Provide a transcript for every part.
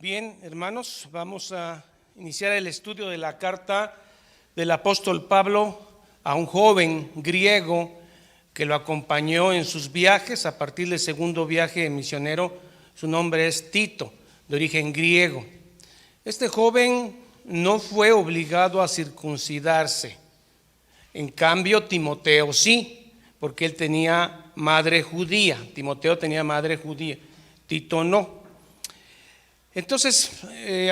Bien, hermanos, vamos a iniciar el estudio de la carta del apóstol Pablo a un joven griego que lo acompañó en sus viajes a partir del segundo viaje misionero. Su nombre es Tito, de origen griego. Este joven no fue obligado a circuncidarse. En cambio, Timoteo sí, porque él tenía madre judía. Timoteo tenía madre judía, Tito no. Entonces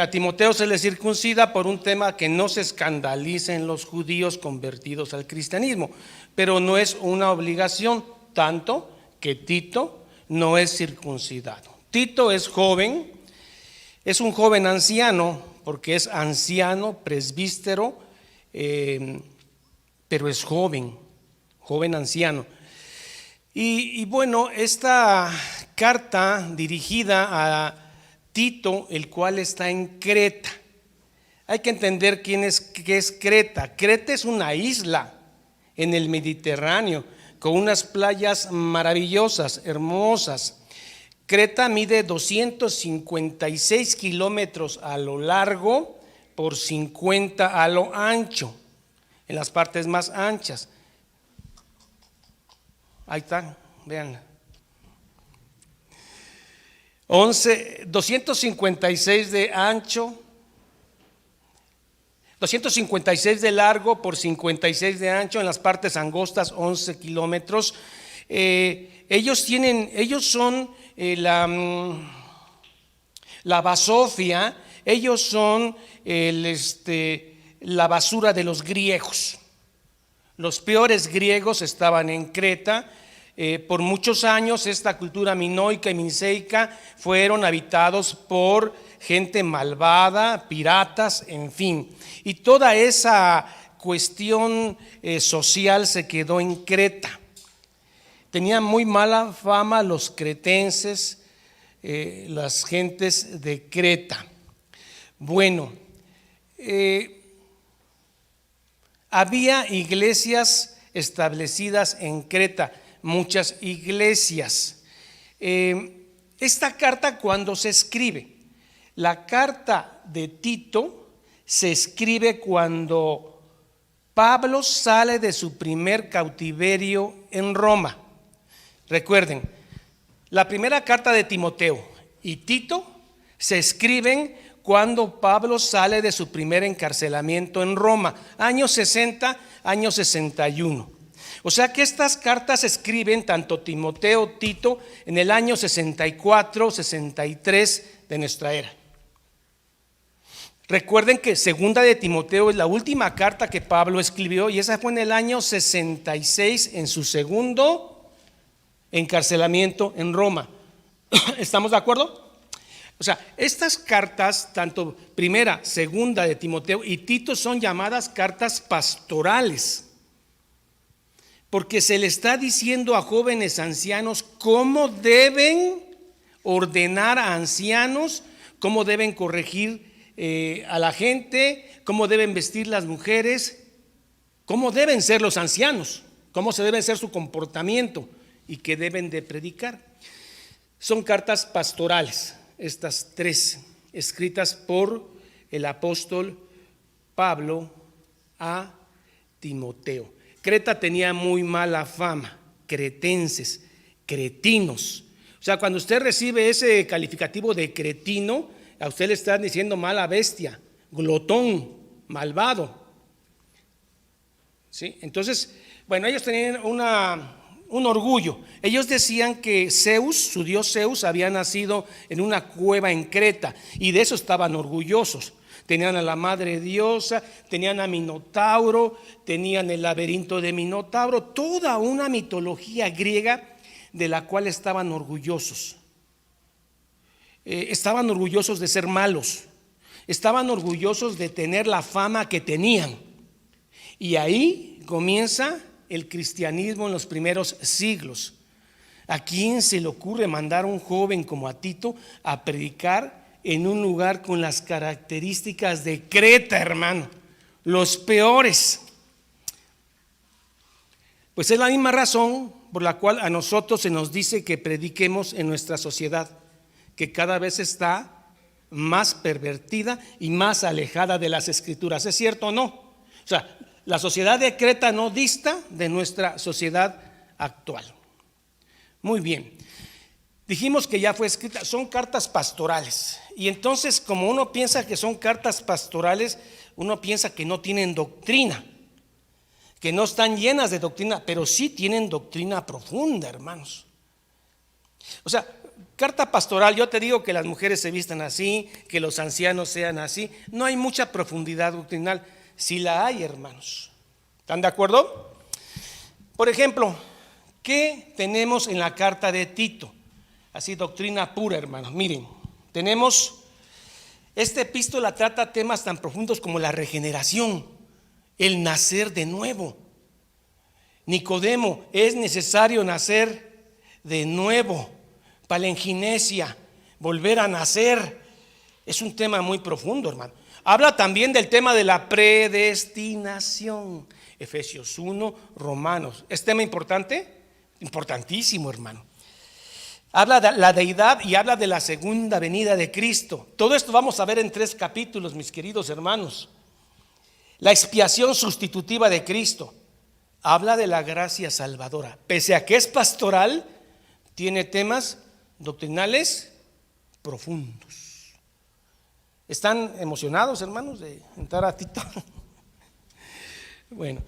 a Timoteo se le circuncida por un tema que no se escandalicen los judíos convertidos al cristianismo, pero no es una obligación, tanto que Tito no es circuncidado. Tito es joven, es un joven anciano, porque es anciano, presbítero, pero es joven anciano. Y bueno, esta carta dirigida a Tito, el cual está en Creta. Hay que entender qué es Creta. Creta es una isla en el Mediterráneo con unas playas maravillosas, hermosas. Creta mide 256 kilómetros a lo largo por 50 a lo ancho, en las partes más anchas. Ahí está, vean. 256 de ancho, 256 de largo por 56 de ancho, en las partes angostas 11 kilómetros. Ellos son la basofia, ellos son la basura de los griegos. Los peores griegos estaban en Creta. Por muchos años esta cultura minoica y miceica fueron habitados por gente malvada, piratas, en fin. Y toda esa cuestión social se quedó en Creta. Tenían muy mala fama los cretenses, las gentes de Creta. Bueno, había iglesias establecidas en Creta, muchas iglesias. Esta carta, cuando se escribe, la carta de Tito se escribe cuando Pablo sale de su primer cautiverio en Roma. Recuerden, la primera carta de Timoteo y Tito se escriben cuando Pablo sale de su primer encarcelamiento en Roma, año 60, año 61. O sea que estas cartas se escriben tanto Timoteo, Tito, en el año 64, 63 de nuestra era. Recuerden que segunda de Timoteo es la última carta que Pablo escribió, y esa fue en el año 66, en su segundo encarcelamiento en Roma. ¿Estamos de acuerdo? O sea, estas cartas, tanto primera, segunda de Timoteo y Tito, son llamadas cartas pastorales, porque se le está diciendo a jóvenes ancianos cómo deben ordenar a ancianos, cómo deben corregir a la gente, cómo deben vestir las mujeres, cómo deben ser los ancianos, cómo se debe ser su comportamiento y qué deben de predicar. Son cartas pastorales, estas tres, escritas por el apóstol Pablo a Timoteo. Creta tenía muy mala fama, cretenses, cretinos. O sea, cuando usted recibe ese calificativo de cretino, a usted le están diciendo mala bestia, glotón, malvado. ¿Sí? Entonces, bueno, ellos tenían un orgullo. Ellos decían que Zeus, su dios Zeus, había nacido en una cueva en Creta, y de eso estaban orgullosos. Tenían a la madre diosa, tenían a Minotauro, tenían el laberinto de Minotauro, toda una mitología griega de la cual estaban orgullosos. Estaban orgullosos de ser malos, estaban orgullosos de tener la fama que tenían. Y ahí comienza el cristianismo en los primeros siglos. ¿A quién se le ocurre mandar a un joven como a Tito a predicar en un lugar con las características de Creta, hermano? Los peores. Pues es la misma razón por la cual a nosotros se nos dice que prediquemos en nuestra sociedad, que cada vez está más pervertida y más alejada de las Escrituras. ¿Es cierto o no? O sea, la sociedad de Creta no dista de nuestra sociedad actual. Muy bien. Dijimos que ya fue escrita, son cartas pastorales. Y entonces, como uno piensa que son cartas pastorales, uno piensa que no tienen doctrina, que no están llenas de doctrina, pero sí tienen doctrina profunda, hermanos. O sea, carta pastoral, yo te digo que las mujeres se vistan así, que los ancianos sean así. No hay mucha profundidad doctrinal. Sí la hay, hermanos. ¿Están de acuerdo? Por ejemplo, ¿qué tenemos en la carta de Tito? Así, doctrina pura, hermanos. Miren, tenemos, esta epístola trata temas tan profundos como la regeneración, el nacer de nuevo. Nicodemo, es necesario nacer de nuevo. Palingenesia, volver a nacer. Es un tema muy profundo, hermano. Habla también del tema de la predestinación. Efesios 1, Romanos. ¿Es tema importante? Importantísimo, hermano. Habla de la deidad y habla de la segunda venida de Cristo. Todo esto vamos a ver en 3 capítulos, mis queridos hermanos. La expiación sustitutiva de Cristo. Habla de la gracia salvadora. Pese a que es pastoral, tiene temas doctrinales profundos. ¿Están emocionados, hermanos, de entrar a Tito? Bueno,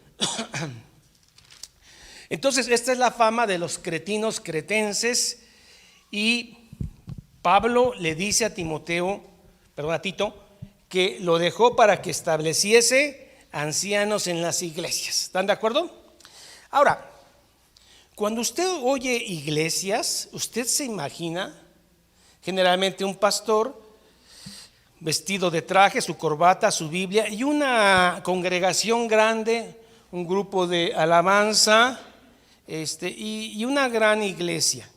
entonces esta es la fama de los cretinos cretenses. Y Pablo le dice a Tito, que lo dejó para que estableciese ancianos en las iglesias. ¿Están de acuerdo? Ahora, cuando usted oye iglesias, usted se imagina generalmente un pastor vestido de traje, su corbata, su Biblia y una congregación grande, un grupo de alabanza y una gran iglesia.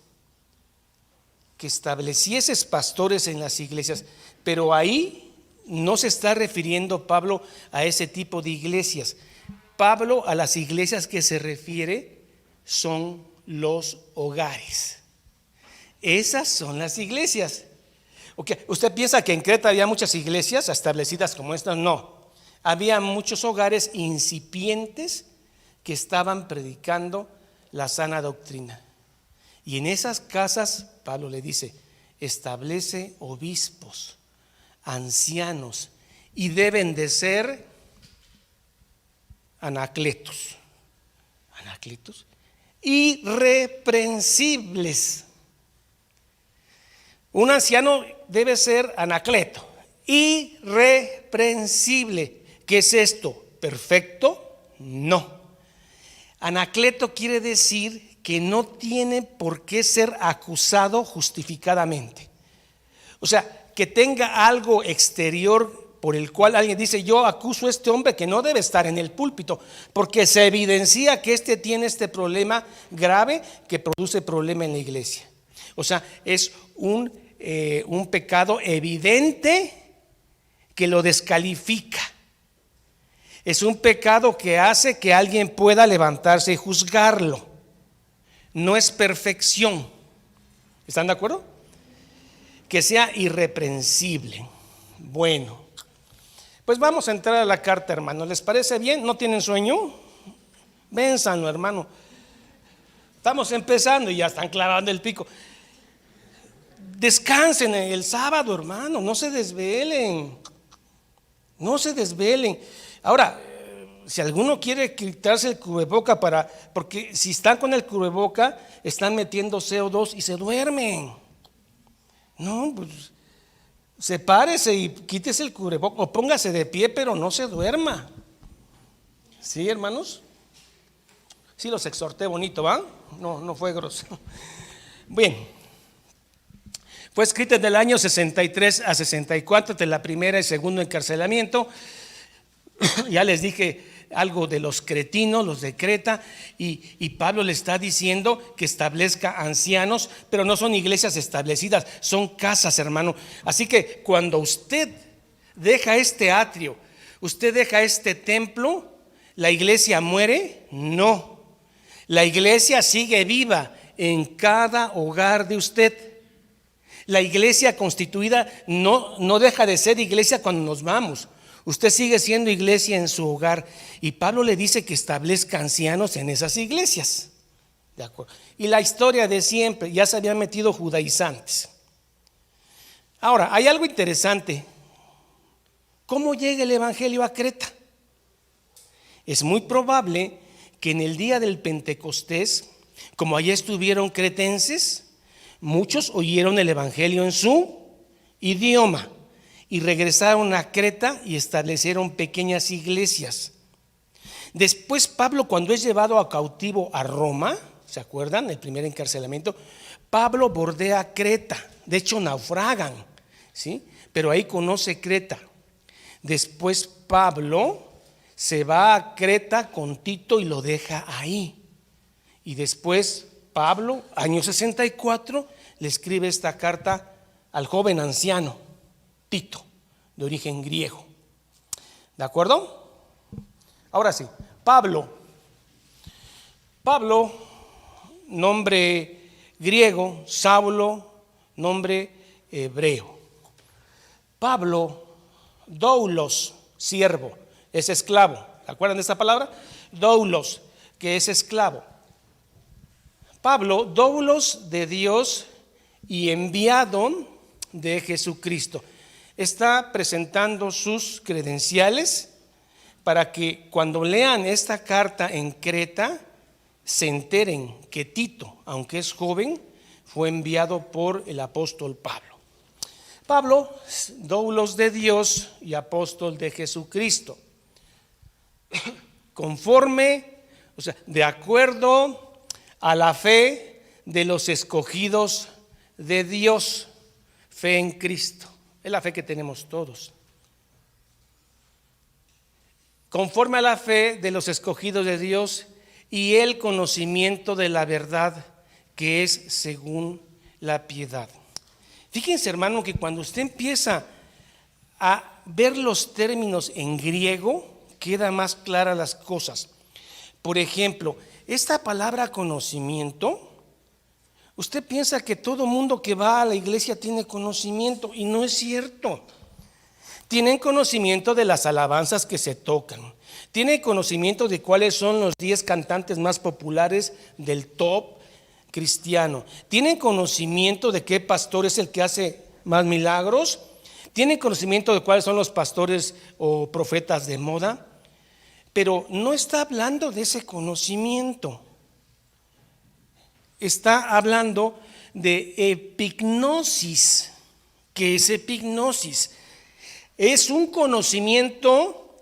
Que estableciese pastores en las iglesias, pero ahí no se está refiriendo Pablo a ese tipo de iglesias. Pablo a las iglesias que se refiere son los hogares. Esas son las iglesias. Okay. ¿Usted piensa que en Creta había muchas iglesias establecidas como estas? No, había muchos hogares incipientes que estaban predicando la sana doctrina. Y en esas casas, Pablo le dice, establece obispos, ancianos, y deben de ser anacletos, irreprensibles. Un anciano debe ser anacleto, irreprensible. ¿Qué es esto? ¿Perfecto? No. Anacleto quiere decir que no tiene por qué ser acusado justificadamente. O sea, que tenga algo exterior por el cual alguien dice, yo acuso a este hombre que no debe estar en el púlpito, porque se evidencia que tiene este problema grave que produce problema en la iglesia. O sea, es un pecado evidente que lo descalifica. Es un pecado que hace que alguien pueda levantarse y juzgarlo. No es perfección. ¿Están de acuerdo? Que sea irreprensible. Bueno, pues vamos a entrar a la carta, hermano. ¿Les parece bien? ¿No tienen sueño? Vénsanlo, hermano. Estamos empezando y ya están clavando el pico. Descansen el sábado, hermano. No se desvelen. No se desvelen. Ahora, si alguno quiere quitarse el cubreboca porque si están con el cubreboca están metiendo CO2 y se duermen. No, pues sepárese y quítese el cubreboca o póngase de pie, pero no se duerma. ¿Sí, hermanos? Sí, los exhorté bonito, ¿va? No fue grosero. Bien. Fue escrita del año 63 a 64 de la primera y segundo encarcelamiento. Ya les dije algo de los cretinos, los de Creta, y Pablo le está diciendo que establezca ancianos, pero no son iglesias establecidas, son casas, hermano. Así que cuando usted deja este atrio, usted deja este templo, ¿la iglesia muere? No, la iglesia sigue viva en cada hogar de usted. La iglesia constituida no deja de ser iglesia cuando nos vamos. Usted sigue siendo iglesia en su hogar. Y Pablo le dice que establezca ancianos en esas iglesias. ¿De acuerdo? Y la historia de siempre, ya se habían metido judaizantes. Ahora, hay algo interesante. ¿Cómo llega el evangelio a Creta? Es muy probable que en el día del Pentecostés, como allá estuvieron cretenses, muchos oyeron el evangelio en su idioma y regresaron a Creta y establecieron pequeñas iglesias. Después Pablo, cuando es llevado a cautivo a Roma, ¿se acuerdan? El primer encarcelamiento, Pablo bordea Creta, de hecho naufragan, ¿sí? Pero ahí conoce Creta. Después Pablo se va a Creta con Tito y lo deja ahí. Y después Pablo, año 64, le escribe esta carta al joven anciano, Tito, de origen griego. ¿De acuerdo? Ahora sí, Pablo, nombre griego, Saulo, nombre hebreo. Pablo, doulos, siervo, es esclavo. ¿Se acuerdan de esta palabra? Doulos, que es esclavo. Pablo, doulos de Dios y enviado de Jesucristo. Está presentando sus credenciales para que cuando lean esta carta en Creta se enteren que Tito, aunque es joven, fue enviado por el apóstol Pablo. Pablo, doulos de Dios y apóstol de Jesucristo. Conforme, o sea, de acuerdo a la fe de los escogidos de Dios, fe en Cristo. Es la fe que tenemos todos. Conforme a la fe de los escogidos de Dios y el conocimiento de la verdad que es según la piedad. Fíjense, hermano, que cuando usted empieza a ver los términos en griego, queda más claras las cosas. Por ejemplo, esta palabra conocimiento, usted piensa que todo mundo que va a la iglesia tiene conocimiento y no es cierto. Tienen conocimiento de las alabanzas que se tocan. Tienen conocimiento de cuáles son los 10 cantantes más populares del top cristiano. Tienen conocimiento de qué pastor es el que hace más milagros. Tienen conocimiento de cuáles son los pastores o profetas de moda. Pero no está hablando de ese conocimiento. Está hablando de epignosis. ¿Qué es epignosis? Es un conocimiento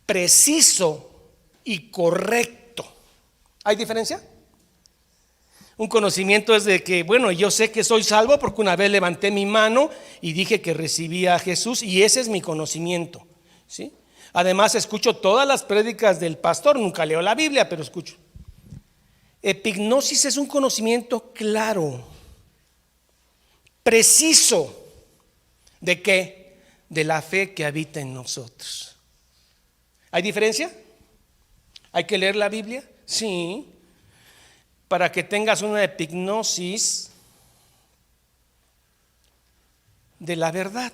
preciso y correcto. ¿Hay diferencia? Un conocimiento es de que, bueno, yo sé que soy salvo porque una vez levanté mi mano y dije que recibía a Jesús y ese es mi conocimiento, ¿sí? Además escucho todas las prédicas del pastor, nunca leo la Biblia, pero escucho. Epignosis es un conocimiento claro, preciso. ¿De qué? De la fe que habita en nosotros. ¿Hay diferencia? ¿Hay que leer la Biblia? Sí. Para que tengas una epignosis de la verdad,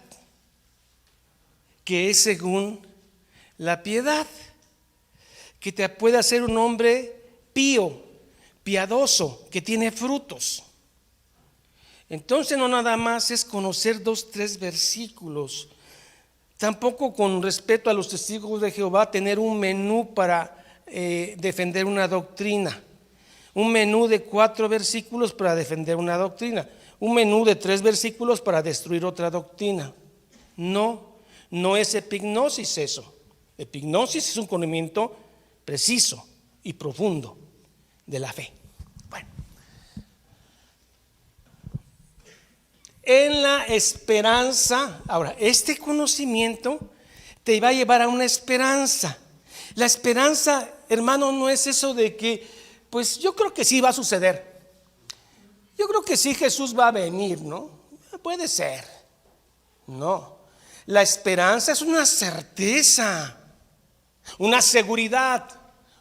que es según la piedad, que te puede hacer un hombre pío, piadoso, que tiene frutos. Entonces no nada más es conocer 2, 3 versículos. Tampoco con respecto a los testigos de Jehová tener un menú para defender una doctrina. Un menú de 4 versículos para defender una doctrina. Un menú de 3 versículos para destruir otra doctrina. No es epignosis eso. Epignosis es un conocimiento preciso y profundo de la fe. Bueno. En la esperanza, ahora, este conocimiento te va a llevar a una esperanza. La esperanza, hermano, no es eso de que, pues yo creo que sí va a suceder. Yo creo que sí Jesús va a venir, ¿no? Puede ser. No. La esperanza es una certeza, una seguridad,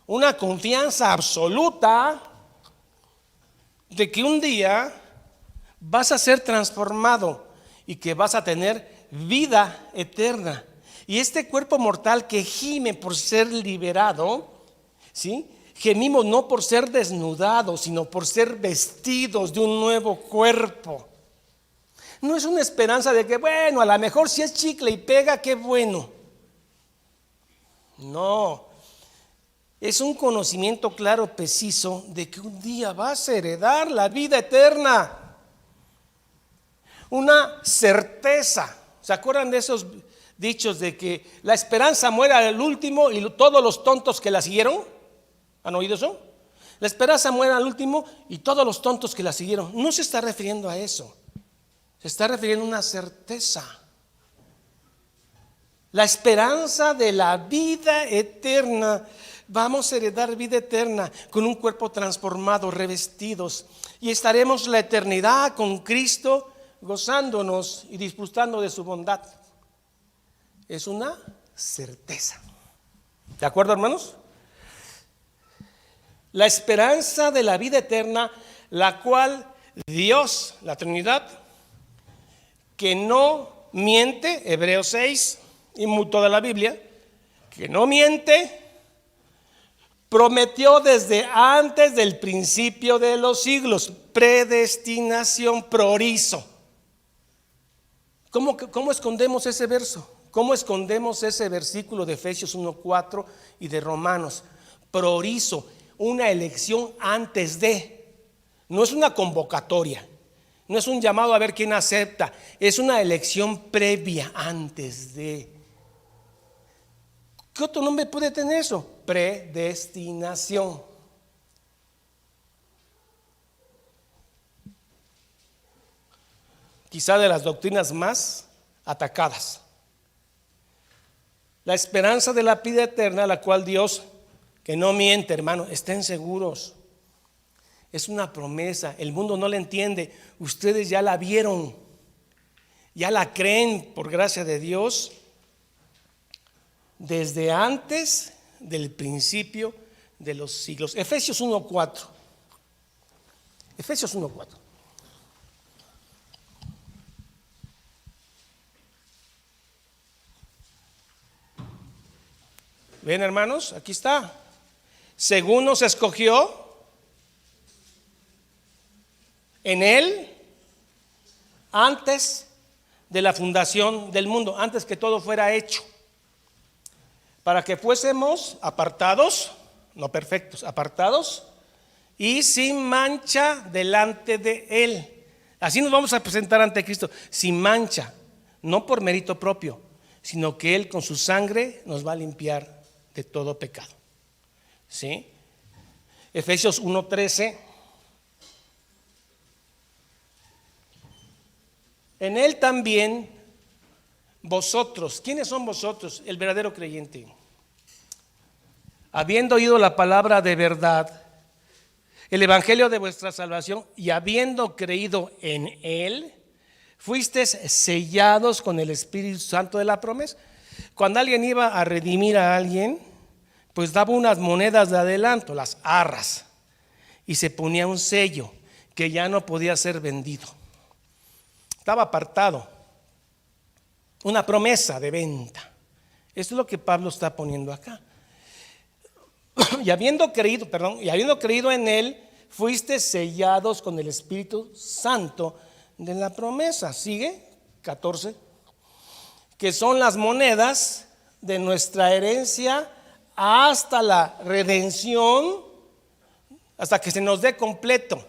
una confianza absoluta de que un día vas a ser transformado y que vas a tener vida eterna. Y este cuerpo mortal que gime por ser liberado, ¿sí? Gemimos no por ser desnudados, sino por ser vestidos de un nuevo cuerpo. No es una esperanza de que, bueno, a lo mejor si es chicle y pega, qué bueno. No, es un conocimiento claro, preciso, de que un día vas a heredar la vida eterna. Una certeza. ¿Se acuerdan de esos dichos de que la esperanza muere al último y todos los tontos que la siguieron? ¿Han oído eso? La esperanza muere al último y todos los tontos que la siguieron. No se está refiriendo a eso. Se está refiriendo a una certeza. La esperanza de la vida eterna. Vamos a heredar vida eterna con un cuerpo transformado, revestidos. Y estaremos la eternidad con Cristo, gozándonos y disfrutando de su bondad. Es una certeza. ¿De acuerdo, hermanos? La esperanza de la vida eterna, la cual Dios, la Trinidad, que no miente, Hebreos 6 y toda la Biblia, que no miente, prometió desde antes del principio de los siglos, predestinación, prorizo. ¿Cómo escondemos ese verso? ¿Cómo escondemos ese versículo de Efesios 1:4 y de Romanos? Prorizo, una elección antes de, no es una convocatoria, no es un llamado a ver quién acepta, es una elección previa antes de. ¿Qué otro nombre puede tener eso? Predestinación. Quizá de las doctrinas más atacadas. La esperanza de la vida eterna, la cual Dios, que no miente, hermano, estén seguros. Es una promesa, el mundo no la entiende, ustedes ya la vieron, ya la creen por gracia de Dios desde antes del principio de los siglos. Efesios 1:4. Efesios 1:4. Ven, hermanos, aquí está. Según nos escogió en Él antes de la fundación del mundo, antes que todo fuera hecho, para que fuésemos apartados, no perfectos, apartados y sin mancha delante de Él. Así nos vamos a presentar ante Cristo, sin mancha, no por mérito propio, sino que Él con su sangre nos va a limpiar de todo pecado. ¿Sí? Efesios 1:13. En Él también vosotros. ¿Quiénes son vosotros? El verdadero creyente. Habiendo oído la palabra de verdad, el evangelio de vuestra salvación, y habiendo creído en Él, fuisteis sellados con el Espíritu Santo de la promesa. Cuando alguien iba a redimir a alguien, pues daba unas monedas de adelanto, las arras, y se ponía un sello que ya no podía ser vendido. Estaba apartado, una promesa de venta. Esto es lo que Pablo está poniendo acá. Y habiendo creído en Él, fuiste sellados con el Espíritu Santo de la promesa. Sigue, 14. Que son las monedas de nuestra herencia hasta la redención, hasta que se nos dé completo.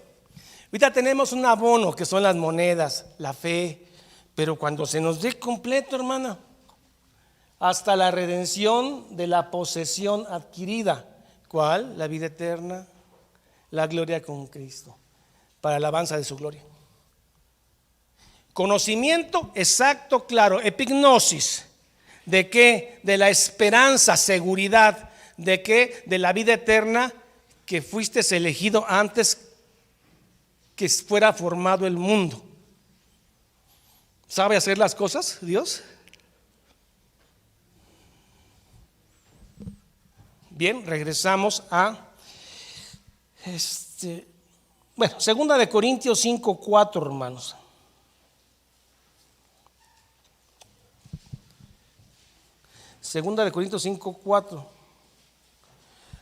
Ahorita tenemos un abono que son las monedas, la fe, pero cuando se nos dé completo, hermana, hasta la redención de la posesión adquirida. ¿Cuál? La vida eterna, la gloria con Cristo, para la alabanza de su gloria. Conocimiento exacto, claro, epignosis. ¿De qué? De la esperanza, seguridad. ¿De qué? De la vida eterna, que fuiste elegido antes que fuera formado el mundo. ¿Sabe hacer las cosas Dios? Bien, regresamos a Bueno, segunda de Corintios 5:4, hermanos. Segunda de Corintios 5:4.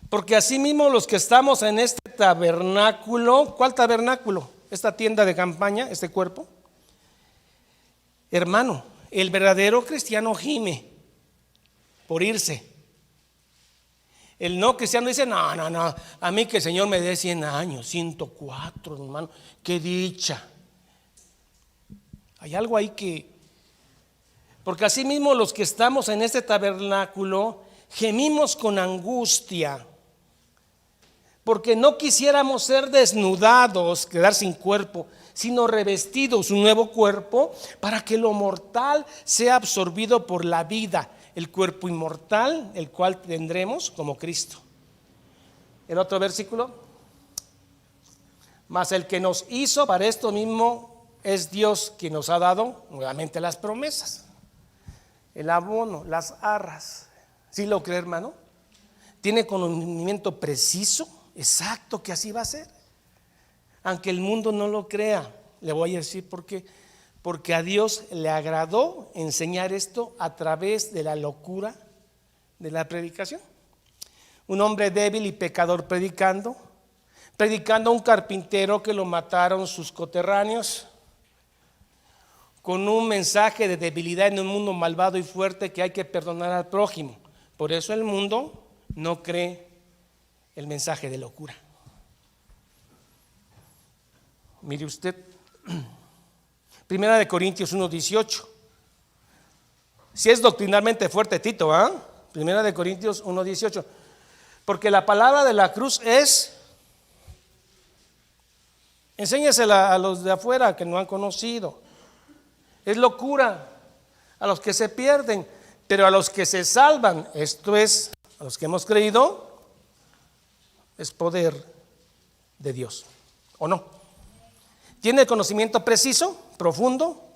Porque asimismo los que estamos en este tabernáculo, ¿cuál tabernáculo? Esta tienda de campaña, este cuerpo. Hermano, el verdadero cristiano gime por irse. El no cristiano dice, no, a mí que el Señor me dé 100 años, 104, hermano, qué dicha. Hay algo ahí que, porque así mismo los que estamos en este tabernáculo gemimos con angustia, porque no quisiéramos ser desnudados, quedar sin cuerpo, sino revestidos un nuevo cuerpo, para que lo mortal sea absorbido por la vida, el cuerpo inmortal, el cual tendremos como Cristo. El otro versículo, mas el que nos hizo para esto mismo es Dios, quien nos ha dado nuevamente las promesas, el abono, las arras. ¿Sí lo cree, hermano? ¿Tiene conocimiento preciso, exacto, que así va a ser? Aunque el mundo no lo crea, le voy a decir por qué. Porque a Dios le agradó enseñar esto a través de la locura de la predicación. Un hombre débil y pecador predicando a un carpintero que lo mataron sus coterráneos, con un mensaje de debilidad en un mundo malvado y fuerte, que hay que perdonar al prójimo. Por eso el mundo no cree el mensaje de locura. Mire usted, Primera de Corintios 1:18. Si es doctrinalmente fuerte, Tito, ¿ah? Primera de Corintios 1:18. Porque la palabra de la cruz es, enséñesela a los de afuera que no han conocido, es locura a los que se pierden, pero a los que se salvan, esto es, a los que hemos creído, es poder de Dios, ¿o no? Tiene conocimiento preciso, profundo,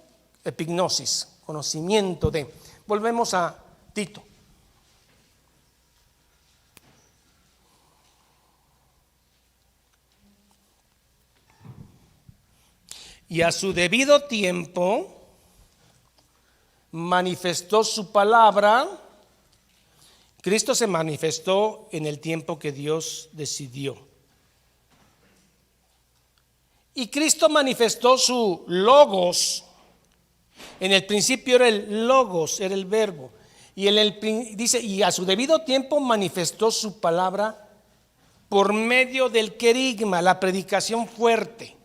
epignosis, conocimiento de. Volvemos a Tito. Y a su debido tiempo manifestó su palabra. Cristo se manifestó en el tiempo que Dios decidió. Y Cristo manifestó su logos. En el principio era el logos, era el verbo. Y dice, y a su debido tiempo manifestó su palabra por medio del querigma, la predicación fuerte.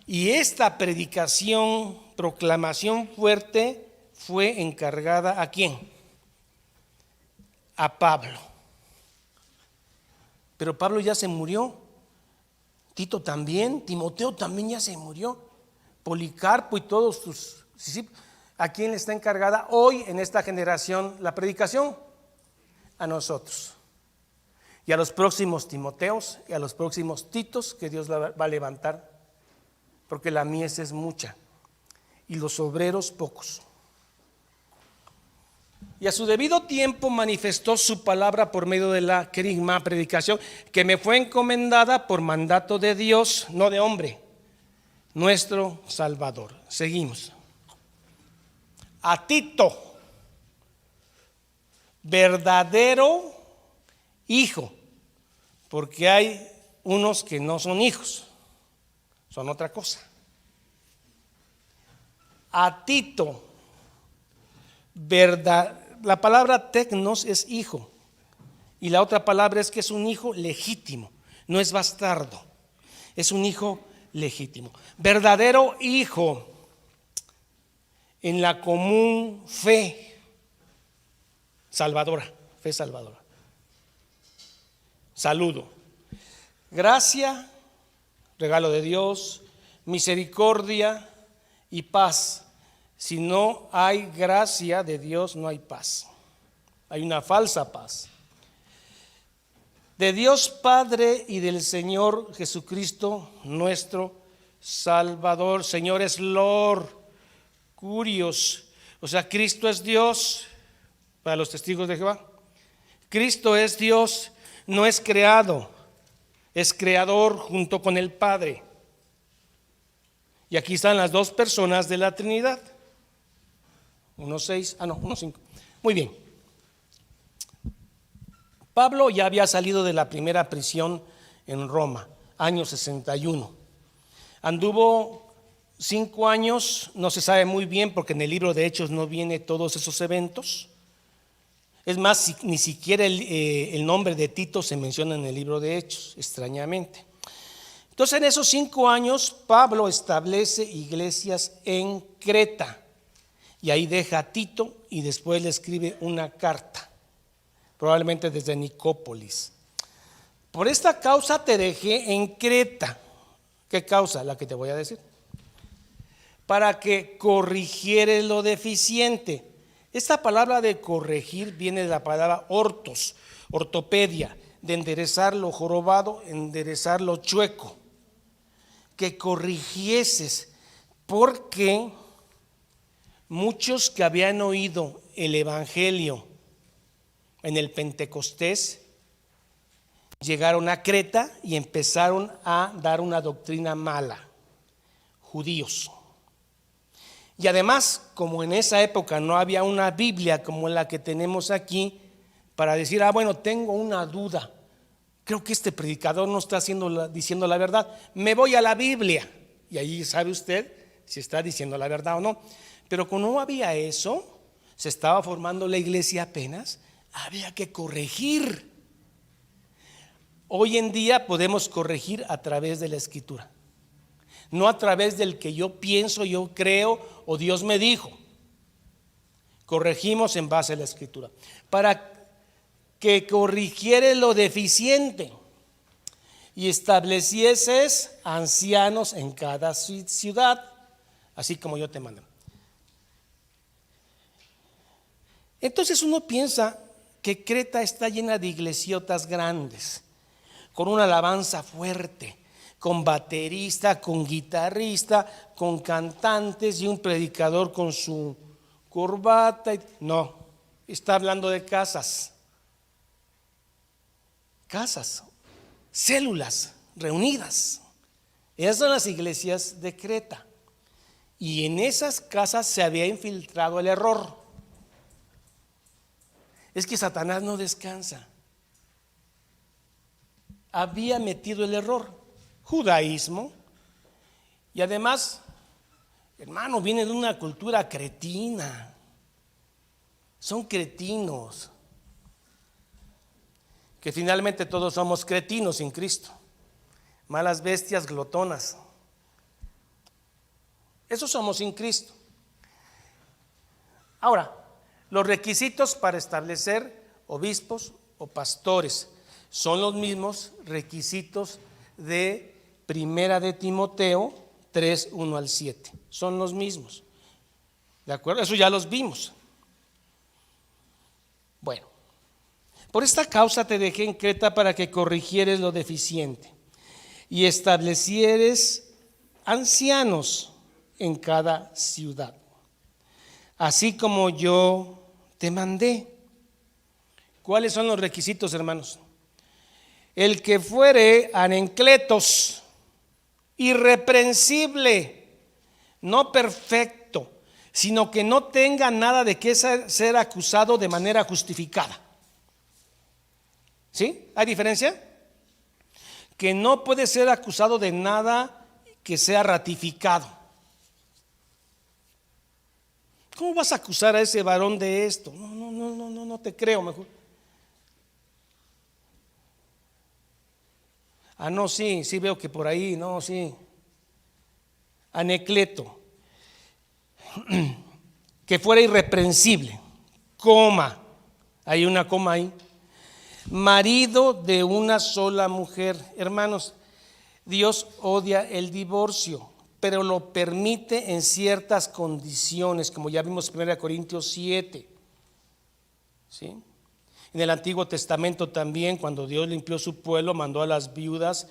Y esta predicación, proclamación fuerte, fue encargada ¿a quién? A Pablo. Pero Pablo ya se murió, Tito también, Timoteo también ya se murió, Policarpo y todos sus discípulos. ¿A quién le está encargada hoy en esta generación la predicación? A nosotros. Y a los próximos Timoteos y a los próximos Titos que Dios va a levantar, porque la mies es mucha y los obreros pocos. Y a su debido tiempo manifestó su palabra por medio de la querigma, predicación, que me fue encomendada por mandato de Dios, no de hombre, nuestro Salvador. Seguimos. A Tito, verdadero hijo, porque hay unos que no son hijos, son otra cosa. A Tito, verdad. La palabra tecnos es hijo, y la otra palabra es que es un hijo legítimo, no es bastardo, es un hijo legítimo, verdadero hijo en la común fe salvadora, fe salvadora. Saludo, gracia, regalo de Dios, misericordia y paz. Si no hay gracia de Dios, no hay paz. Hay una falsa paz. De Dios Padre y del Señor Jesucristo, nuestro Salvador. Señor es Lord, Curios. O sea, Cristo es Dios para los testigos de Jehová. Cristo es Dios. No es creado, es creador junto con el Padre. Y aquí están las dos personas de la Trinidad. 1:6, 1:5. Muy bien. Pablo ya había salido de la primera prisión en Roma, año 61. Anduvo 5 años, no se sabe muy bien porque en el libro de Hechos no viene todos esos eventos. Es más, ni siquiera el nombre de Tito se menciona en el libro de Hechos, extrañamente. Entonces, en esos 5 años, Pablo establece iglesias en Creta. Y ahí deja a Tito y después le escribe una carta, probablemente desde Nicópolis. Por esta causa te dejé en Creta. ¿Qué causa? La que te voy a decir. Para que corrigieres lo deficiente. Esta palabra de corregir viene de la palabra ortos, ortopedia, de enderezar lo jorobado, enderezar lo chueco. Que corrigieses, porque muchos que habían oído el evangelio en el Pentecostés llegaron a Creta y empezaron a dar una doctrina mala, judíos. Y además, como en esa época no había una Biblia como la que tenemos aquí, para decir, bueno, tengo una duda, creo que este predicador no está diciendo la verdad, me voy a la Biblia. Y ahí sabe usted si está diciendo la verdad o no. Pero como no había eso, se estaba formando la iglesia apenas, había que corregir. Hoy en día podemos corregir a través de la Escritura, no a través del que yo pienso, yo creo o Dios me dijo. Corregimos en base a la Escritura. Para que corrigiere lo deficiente y establecieses ancianos en cada ciudad, así como yo te mando. Entonces uno piensa que Creta está llena de iglesiotas grandes, con una alabanza fuerte, con baterista, con guitarrista, con cantantes y un predicador con su corbata. No, está hablando de casas, células reunidas. Esas son las iglesias de Creta. Y en esas casas se había infiltrado el error. Es que Satanás no descansa. Había metido el error, judaísmo, y además, hermano, viene de una cultura cretina. Son cretinos, que finalmente todos somos cretinos sin Cristo, malas bestias glotonas. Esos somos sin Cristo. Ahora, los requisitos para establecer obispos o pastores son los mismos requisitos de Primera de Timoteo 3:1-7. Son los mismos. ¿De acuerdo? Eso ya los vimos. Bueno, por esta causa te dejé en Creta para que corrigieres lo deficiente y establecieres ancianos en cada ciudad, así como yo te mandé. ¿Cuáles son los requisitos, hermanos? El que fuere anencletos, irreprensible, no perfecto, sino que no tenga nada de qué ser acusado de manera justificada. ¿Sí? ¿Hay diferencia? Que no puede ser acusado de nada que sea ratificado. ¿Cómo vas a acusar a ese varón de esto? No te creo, mejor. No, sí veo que por ahí, no, sí. Anecleto, que fuera irreprensible, coma, hay una coma ahí, marido de una sola mujer. Hermanos, Dios odia el divorcio, pero lo permite en ciertas condiciones, como ya vimos en 1 Corintios 7. ¿Sí? En el Antiguo Testamento también, cuando Dios limpió su pueblo, mandó a las viudas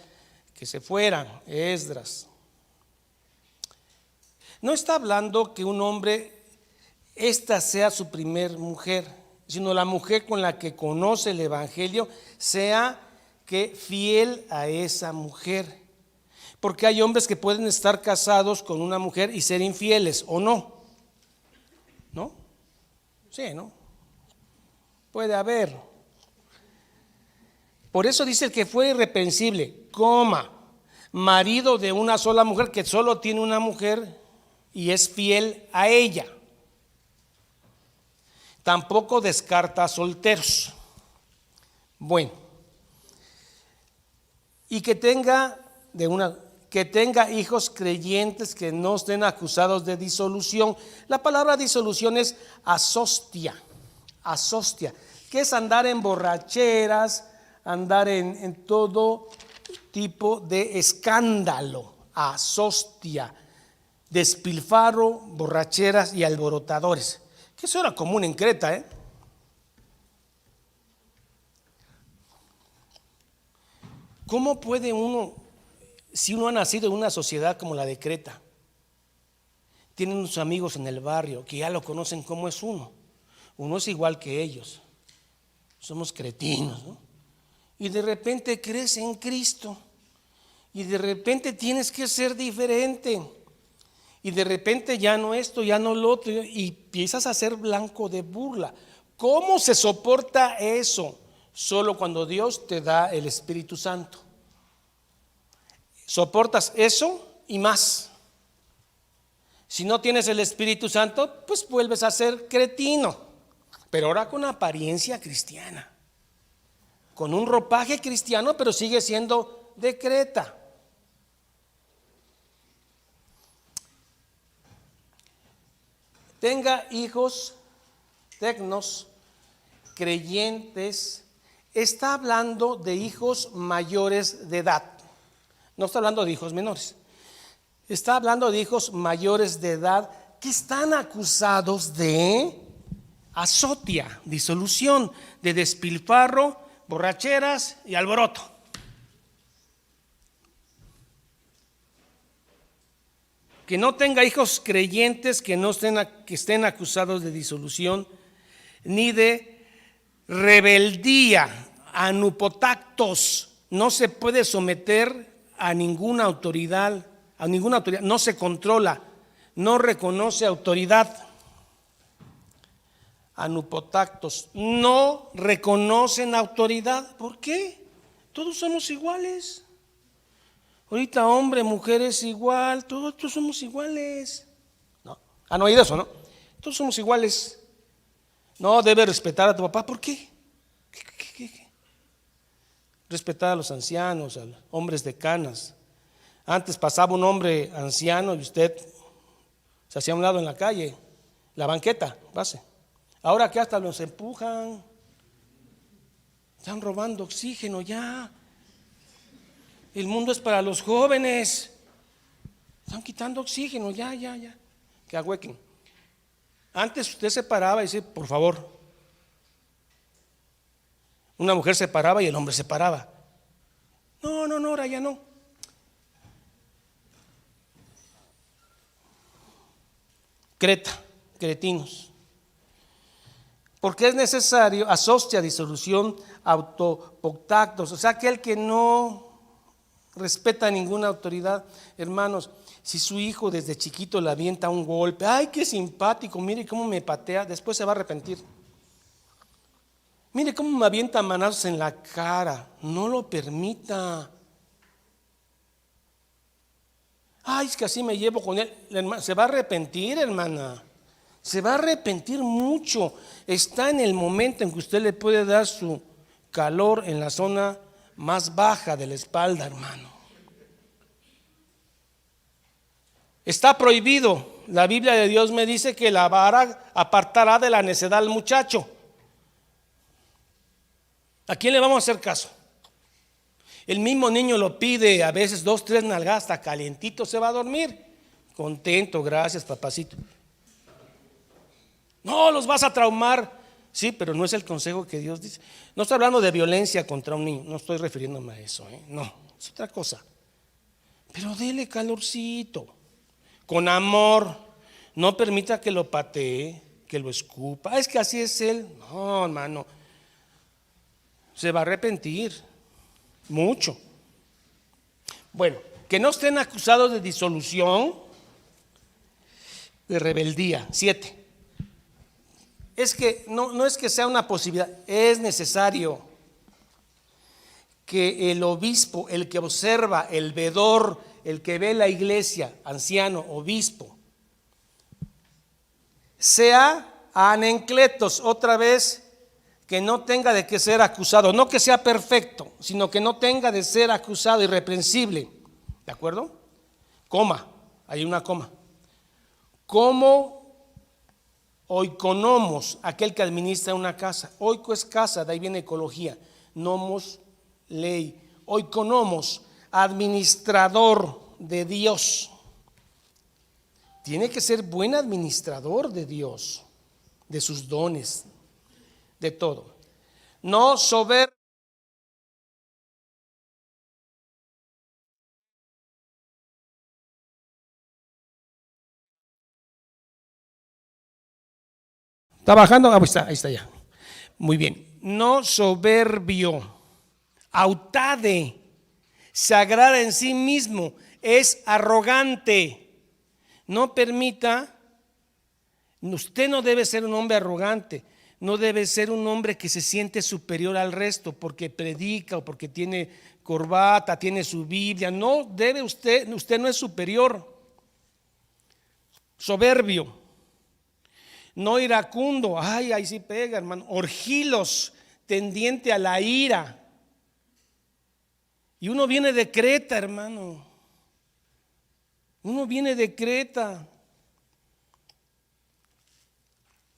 que se fueran. Esdras. No está hablando que un hombre, esta sea su primer mujer, sino la mujer con la que conoce el evangelio sea que fiel a esa mujer. Porque hay hombres que pueden estar casados con una mujer y ser infieles, ¿o no? ¿No? Sí, ¿no? Puede haber. Por eso dice el que fue irreprensible, marido de una sola mujer, que solo tiene una mujer y es fiel a ella. Tampoco descarta a solteros. Bueno, y que tenga hijos creyentes que no estén acusados de disolución. La palabra disolución es asostia, que es andar en borracheras, andar en todo tipo de escándalo, asostia, despilfarro, borracheras y alborotadores, que eso era común en Creta, ¿Cómo puede uno, si uno ha nacido en una sociedad como la de Creta, tiene unos amigos en el barrio que ya lo conocen como es uno es igual que ellos, somos cretinos, ¿no? Y de repente crees en Cristo y de repente tienes que ser diferente y de repente ya no esto, ya no lo otro y empiezas a ser blanco de burla. ¿Cómo se soporta eso? Solo cuando Dios te da el Espíritu Santo. Soportas eso y más. Si no tienes el Espíritu Santo, pues vuelves a ser cretino, pero ahora con apariencia cristiana, con un ropaje cristiano, pero sigue siendo de Creta. Tenga hijos tecnos, creyentes. Está hablando de hijos mayores de edad. No está hablando de hijos menores. Está hablando de hijos mayores de edad que están acusados de azotia, disolución, de despilfarro, borracheras y alboroto. Que no tenga hijos creyentes que estén acusados de disolución ni de rebeldía, anupotactos. No se puede someter a ninguna autoridad, no se controla, no reconoce autoridad. Anupotactos, no reconocen autoridad. ¿Por qué? Todos somos iguales. Ahorita hombre, mujer es igual, todos somos iguales. No, ¿han oído eso, no? Todos somos iguales. No, debes respetar a tu papá. ¿Por qué? ¿Qué? Respetar a los ancianos, a los hombres de canas. Antes pasaba un hombre anciano y usted se hacía a un lado en la calle, la banqueta, pase. Ahora que hasta los empujan, están robando oxígeno ya. El mundo es para los jóvenes. Están quitando oxígeno, ya. Que ahuequen. Antes usted se paraba y dice, por favor. Una mujer se paraba y el hombre se paraba. No, ahora ya no. Cretinos. Porque es necesario, asostia, disolución, autopoctactos, o sea, aquel que no respeta ninguna autoridad. Hermanos, si su hijo desde chiquito le avienta un golpe, ay, qué simpático, mire cómo me patea, después se va a arrepentir. Mire cómo me avienta manazos en la cara, no lo permita. Ay, es que así me llevo con él. Se va a arrepentir, hermana. Se va a arrepentir mucho. Está en el momento en que usted le puede dar su calor en la zona más baja de la espalda, hermano. Está prohibido. La Biblia de Dios me dice que la vara apartará de la necedad al muchacho. ¿A quién le vamos a hacer caso? El mismo niño lo pide, a veces 2, 3 nalgadas, hasta calientito se va a dormir. Contento, gracias, papacito. No, los vas a traumar. Sí, pero no es el consejo que Dios dice. No estoy hablando de violencia contra un niño, no estoy refiriéndome a eso, no, es otra cosa. Pero dele calorcito, con amor. No permita que lo patee, que lo escupa. Es que así es él. No, hermano, se va a arrepentir mucho. Bueno, que no estén acusados de disolución, de rebeldía. 7. Es que no es que sea una posibilidad, es necesario que el obispo, el que observa, el vedor, el que ve la iglesia, anciano, obispo, sea anencletos, otra vez, que no tenga de qué ser acusado, no que sea perfecto, sino que no tenga de ser acusado, irreprensible, ¿de acuerdo? Coma, hay una coma. Como oikonomos, aquel que administra una casa. Oiko es casa, de ahí viene ecología. Nomos, ley. Oikonomos, administrador de Dios. Tiene que ser buen administrador de Dios, de sus dones, de todo. No soberbio. ¿Está bajando? Ahí está ya. Muy bien. No soberbio, autade, se agrada en sí mismo, es arrogante. No permita, usted no debe ser un hombre arrogante, no debe ser un hombre que se siente superior al resto porque predica o porque tiene corbata, tiene su Biblia. No debe usted no es superior. Soberbio. No iracundo, ahí sí pega, hermano. Orgilos, tendiente a la ira. Y uno viene de Creta, hermano. Uno viene de Creta.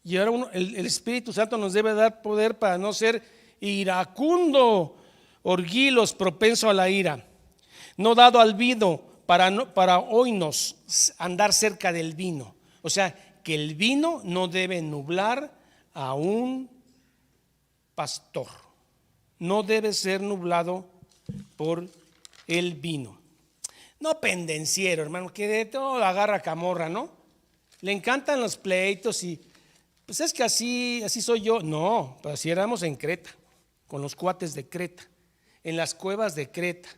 Y ahora el Espíritu Santo nos debe dar poder para no ser iracundo, orgilos, propenso a la ira. No dado al vino para oínos, andar cerca del vino. O sea, que el vino no debe nublar a un pastor. No debe ser nublado por el vino. No pendenciero, hermano, que de todo agarra camorra, ¿no? Le encantan los pleitos y pues es que así soy yo. No, pero así éramos en Creta, con los cuates de Creta, en las cuevas de Creta,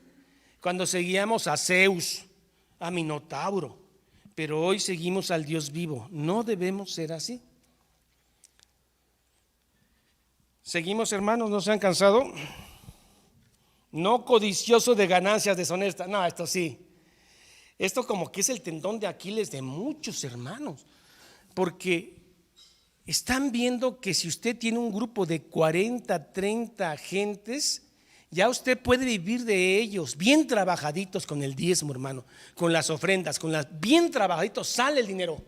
cuando seguíamos a Zeus, a Minotauro. Pero hoy seguimos al Dios vivo. No debemos ser así. Seguimos, hermanos, ¿no se han cansado? No codicioso de ganancias deshonestas. No, esto sí. Esto como que es el tendón de Aquiles de muchos hermanos. Porque están viendo que si usted tiene un grupo de 40, 30 agentes, ya usted puede vivir de ellos, bien trabajaditos con el diezmo, hermano, con las ofrendas, bien trabajaditos, sale el dinero.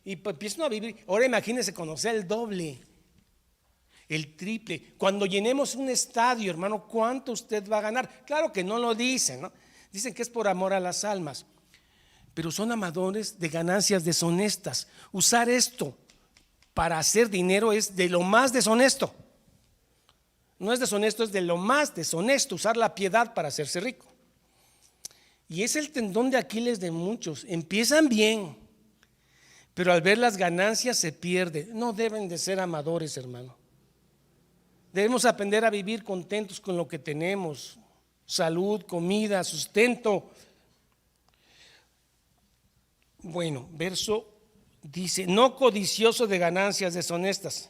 Y pues empiezan a vivir. Ahora imagínense conocer el doble, el triple. Cuando llenemos un estadio, hermano, ¿cuánto usted va a ganar? Claro que no lo dicen, ¿no? Dicen que es por amor a las almas, pero son amadores de ganancias deshonestas. Usar esto para hacer dinero es de lo más deshonesto. No es deshonesto, es de lo más deshonesto usar la piedad para hacerse rico. Y es el tendón de Aquiles de muchos. Empiezan bien, pero al ver las ganancias se pierde. No deben de ser amadores, hermano. Debemos aprender a vivir contentos con lo que tenemos: salud, comida, sustento. Bueno, verso dice: no codicioso de ganancias deshonestas,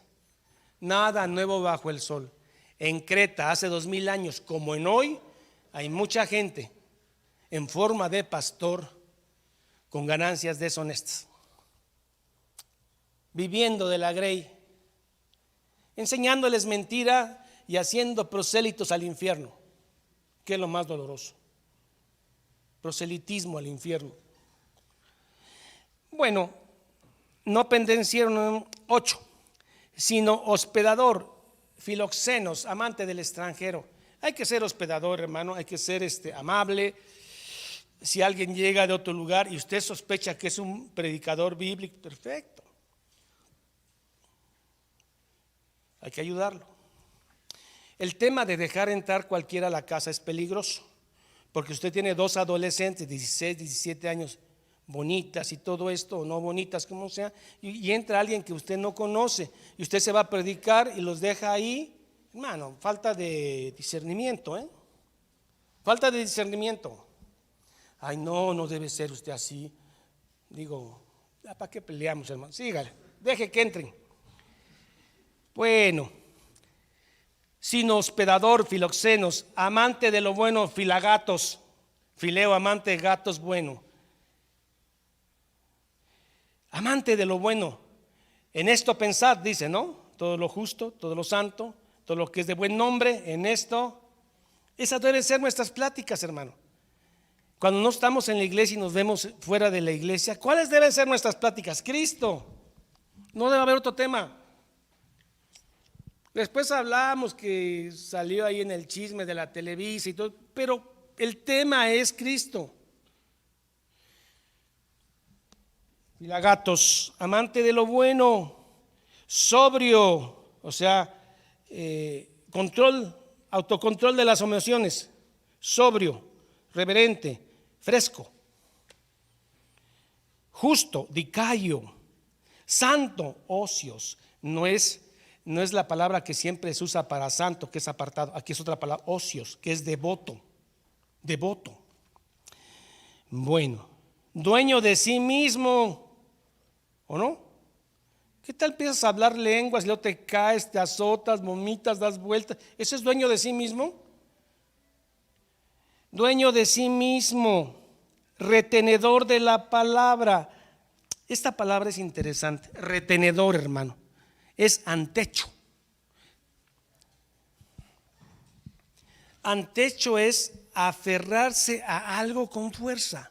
nada nuevo bajo el sol. En Creta hace 2000 años como en hoy hay mucha gente en forma de pastor con ganancias deshonestas, viviendo de la grey, enseñándoles mentira y haciendo prosélitos al infierno, que es lo más doloroso. Proselitismo al infierno. Bueno, no pendencieron 8, sino hospedador, filoxenos, amante del extranjero. Hay que ser hospedador, hermano, hay que ser amable. Si alguien llega de otro lugar y usted sospecha que es un predicador bíblico, perfecto, hay que ayudarlo. El tema de dejar entrar cualquiera a la casa es peligroso, porque usted tiene 2 adolescentes, 16, 17 años, bonitas y todo esto, o no bonitas, como sea, y entra alguien que usted no conoce y usted se va a predicar y los deja ahí. Hermano, falta de discernimiento, ¿eh? Falta de discernimiento. Ay, no, no debe ser usted así. Digo, ¿para qué peleamos, hermano? Sígale, deje que entren. Bueno, sin hospedador, filoxenos, amante de lo bueno, filagatos, fileo, amante de gatos, bueno. Amante de lo bueno, en esto pensad, dice, ¿no? Todo lo justo, todo lo santo, todo lo que es de buen nombre, en esto. Esas deben ser nuestras pláticas, hermano. Cuando no estamos en la iglesia y nos vemos fuera de la iglesia, ¿cuáles deben ser nuestras pláticas? Cristo. No debe haber otro tema. Después hablamos que salió ahí en el chisme de la Televisa y todo, pero el tema es Cristo. Filagatos, amante de lo bueno, sobrio, o sea, autocontrol de las emociones, sobrio, reverente, fresco, justo, dicayo, santo, ocios. No es la palabra que siempre se usa para santo, que es apartado. Aquí es otra palabra, ocios, que es devoto. Bueno, dueño de sí mismo, ¿o no? ¿Qué tal empiezas a hablar lenguas y luego te caes, te azotas, vomitas, das vueltas? ¿Eso es dueño de sí mismo? Dueño de sí mismo, retenedor de la palabra. Esta palabra es interesante, retenedor, hermano, es antecho. Antecho es aferrarse a algo con fuerza.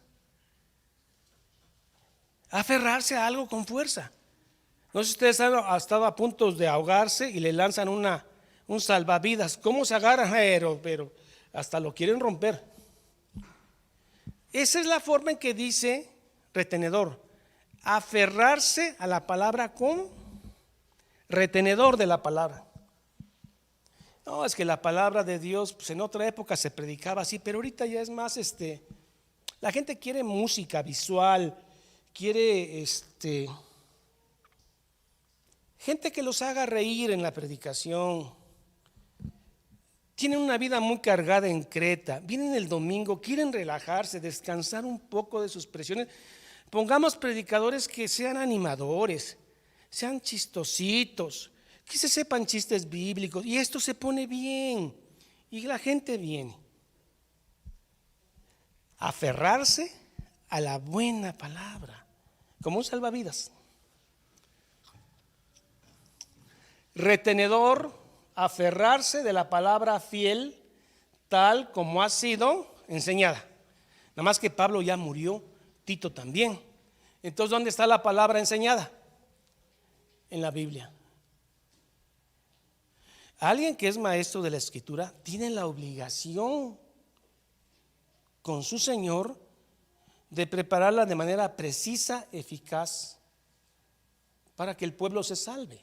Aferrarse a algo con fuerza. No sé si ustedes han estado a punto de ahogarse y le lanzan un salvavidas. ¿Cómo se agarran? Pero hasta lo quieren romper. Esa es la forma en que dice retenedor. Aferrarse a la palabra con retenedor de la palabra. No, es que la palabra de Dios, pues en otra época se predicaba así, pero ahorita ya es más, la gente quiere música visual, quiere gente que los haga reír en la predicación. Tienen una vida muy cargada en Creta, vienen el domingo, quieren relajarse, descansar un poco de sus presiones. Pongamos predicadores que sean animadores, sean chistositos, que se sepan chistes bíblicos, y esto se pone bien y la gente viene. Aferrarse a la buena palabra, como un salvavidas. Retenedor, aferrarse de la palabra fiel tal como ha sido enseñada. Nada más que Pablo ya murió, Tito también. Entonces, ¿dónde está la palabra enseñada? En la Biblia. Alguien que es maestro de la Escritura tiene la obligación con su Señor de prepararla de manera precisa, eficaz, para que el pueblo se salve.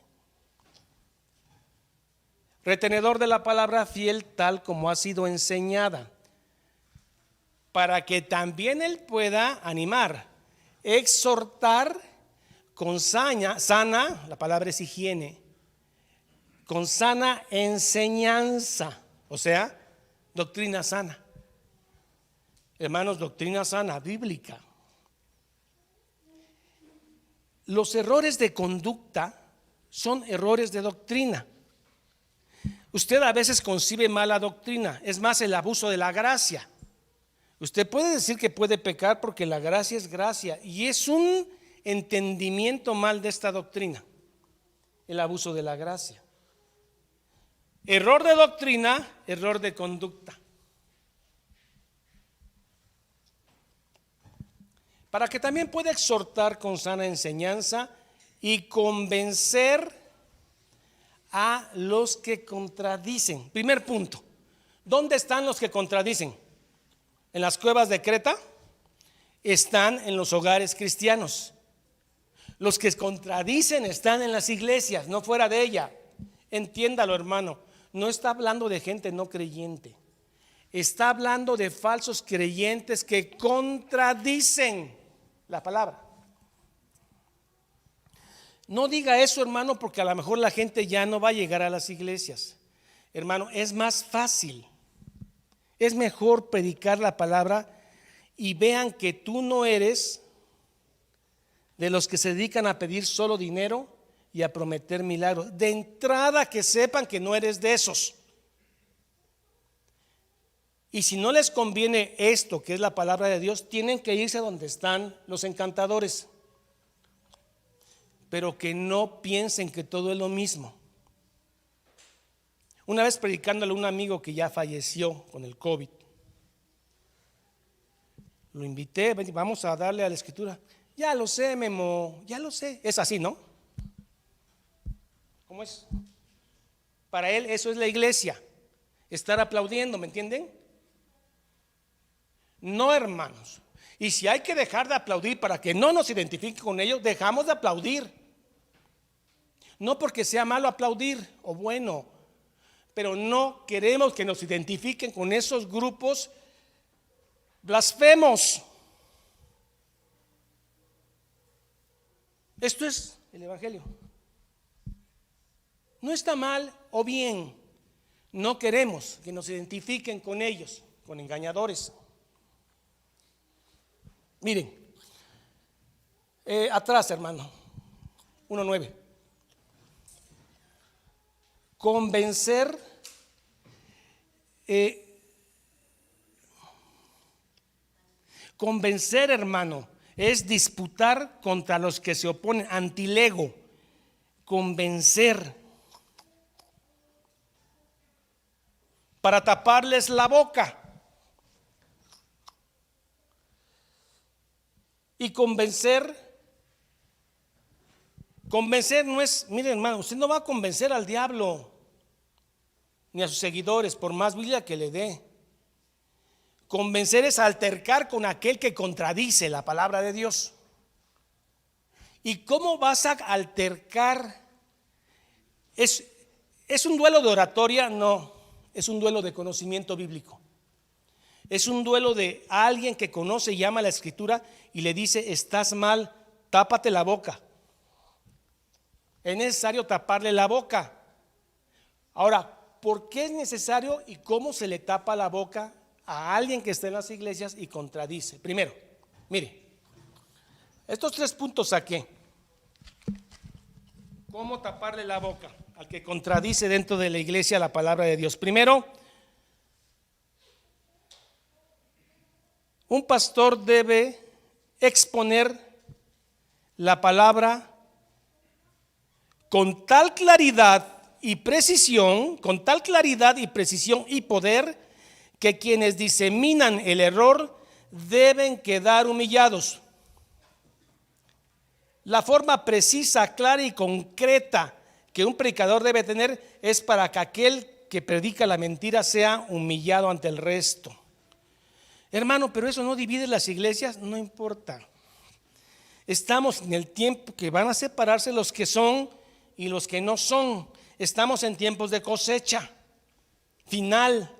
Retenedor de la palabra fiel tal como ha sido enseñada, para que también él pueda animar, exhortar con sana, la palabra es higiene, con sana enseñanza, o sea, doctrina sana. Hermanos, doctrina sana, bíblica. Los errores de conducta son errores de doctrina. Usted a veces concibe mala doctrina, es más el abuso de la gracia. Usted puede decir que puede pecar porque la gracia es gracia, y es un entendimiento mal de esta doctrina, el abuso de la gracia. Error de doctrina, error de conducta. Para que también pueda exhortar con sana enseñanza y convencer a los que contradicen. Primer punto, ¿dónde están los que contradicen? ¿En las cuevas de Creta? Están en los hogares cristianos. Los que contradicen están en las iglesias, no fuera de ella. Entiéndalo, hermano, no está hablando de gente no creyente, está hablando de falsos creyentes que contradicen. la palabra. No diga eso, hermano, porque a lo mejor la gente ya no va a llegar a las iglesias. Hermano, es más fácil, es mejor predicar la palabra y vean que tú no eres de los que se dedican a pedir solo dinero y a prometer milagros. De entrada, que sepan que no eres de esos. Y si no les conviene esto, que es la palabra de Dios, tienen que irse donde están los encantadores. Pero que no piensen que todo es lo mismo. Una vez predicándole a un amigo que ya falleció con el COVID, lo invité, vamos a darle a la escritura. Ya lo sé, Memo, ya lo sé. Es así, ¿no? ¿Cómo es? Para él eso es la iglesia, estar aplaudiendo, ¿me entienden? No, hermanos. Y si hay que dejar de aplaudir para que no nos identifiquen con ellos, dejamos de aplaudir. No porque sea malo aplaudir o bueno, pero no queremos que nos identifiquen con esos grupos blasfemos. Esto es el evangelio. No está mal o bien. No queremos que nos identifiquen con ellos, con engañadores. Miren, atrás, hermano, 1:9. Convencer, hermano, es disputar contra los que se oponen, antilego, convencer, para taparles la boca. Y convencer no es, miren, hermano, usted no va a convencer al diablo ni a sus seguidores por más Biblia que le dé. Convencer es altercar con aquel que contradice la palabra de Dios. ¿Y cómo vas a altercar? ¿Es un duelo de oratoria? No, es un duelo de conocimiento bíblico. Es un duelo de alguien que conoce y ama la escritura y le dice: estás mal, tápate la boca. Es necesario taparle la boca. Ahora, ¿por qué es necesario y cómo se le tapa la boca a alguien que está en las iglesias y contradice? Primero, mire, estos 3 puntos saqué. ¿Cómo taparle la boca al que contradice dentro de la iglesia la palabra de Dios? Primero, un pastor debe exponer la palabra con tal claridad y precisión, y poder, que quienes diseminan el error deben quedar humillados. La forma precisa, clara y concreta que un predicador debe tener es para que aquel que predica la mentira sea humillado ante el resto. Hermano, pero eso no divide las iglesias, no importa. Estamos en el tiempo que van a separarse los que son y los que no son. Estamos en tiempos de cosecha final.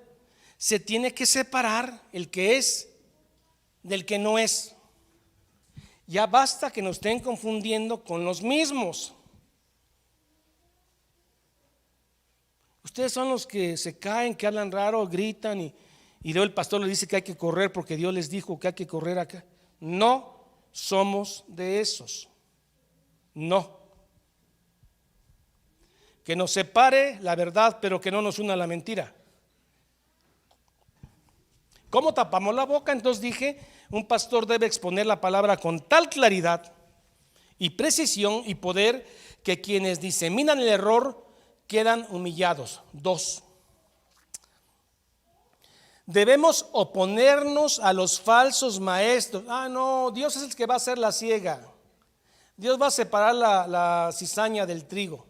Se tiene que separar el que es del que no es. Ya basta que nos estén confundiendo con los mismos. Ustedes son los que se caen, que hablan raro, gritan y luego el pastor les dice que hay que correr porque Dios les dijo que hay que correr acá. No somos de esos. No. Que nos separe la verdad, pero que no nos una la mentira. ¿Cómo tapamos la boca? Entonces dije, un pastor debe exponer la palabra con tal claridad y precisión y poder que quienes diseminan el error quedan humillados. 2. Debemos oponernos a los falsos maestros. No, Dios es el que va a hacer la siega. Dios va a separar la cizaña del trigo.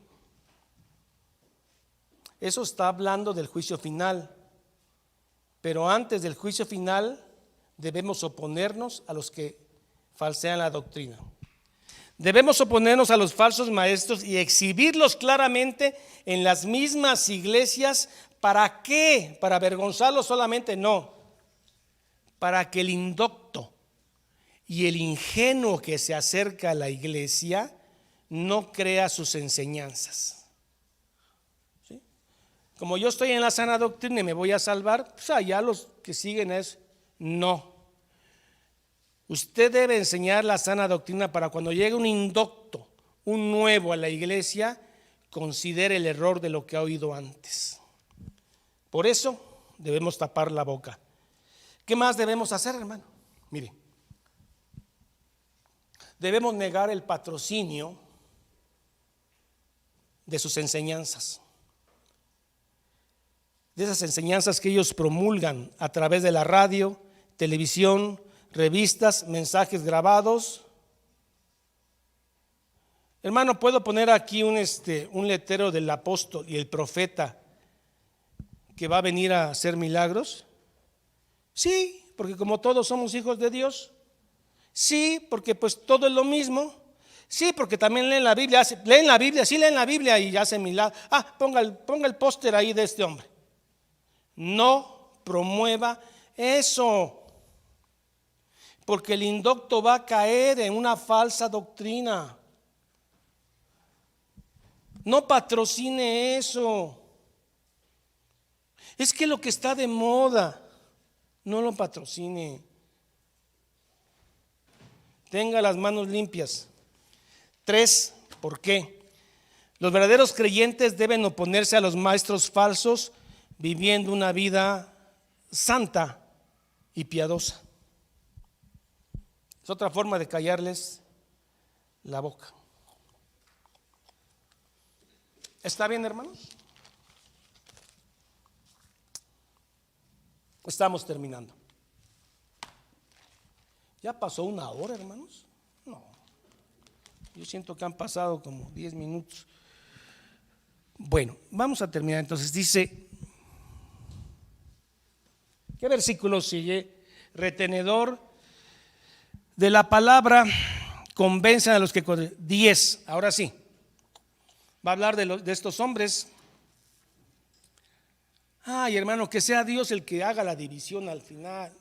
Eso está hablando del juicio final. Pero antes del juicio final debemos oponernos a los que falsean la doctrina. Debemos oponernos a los falsos maestros y exhibirlos claramente en las mismas iglesias. ¿Para qué? ¿Para avergonzarlos solamente? No. Para que el indocto y el ingenuo que se acerca a la iglesia no crea sus enseñanzas. ¿Sí? Como yo estoy en la sana doctrina y me voy a salvar, pues allá los que siguen es no. Usted debe enseñar la sana doctrina para cuando llegue un indocto, un nuevo a la iglesia, considere el error de lo que ha oído antes. Por eso debemos tapar la boca. ¿Qué más debemos hacer, hermano? Mire, debemos negar el patrocinio de sus enseñanzas, de esas enseñanzas que ellos promulgan a través de la radio, televisión, revistas, mensajes grabados. Hermano, ¿puedo poner aquí un letrero del apóstol y el profeta que va a venir a hacer milagros? Sí, porque como todos somos hijos de Dios. Sí, porque pues todo es lo mismo. Sí, porque también leen la Biblia, sí leen la Biblia y hacen milagros. Ponga el póster ahí de este hombre. No promueva eso, porque el indocto va a caer en una falsa doctrina. No patrocine eso. Es que lo que está de moda, no lo patrocine. Tenga las manos limpias. 3, ¿por qué? Los verdaderos creyentes deben oponerse a los maestros falsos, viviendo una vida santa y piadosa. Es otra forma de callarles la boca. ¿Está bien, hermanos? Estamos terminando. ¿Ya pasó una hora, hermanos? No. Yo siento que han pasado como 10 minutos. Bueno, vamos a terminar. Entonces dice, ¿qué versículo sigue? Retenedor de la palabra, convencen a los que... 10, ahora sí. Va a hablar de estos hombres. Ay, hermano, que sea Dios el que haga la división al final.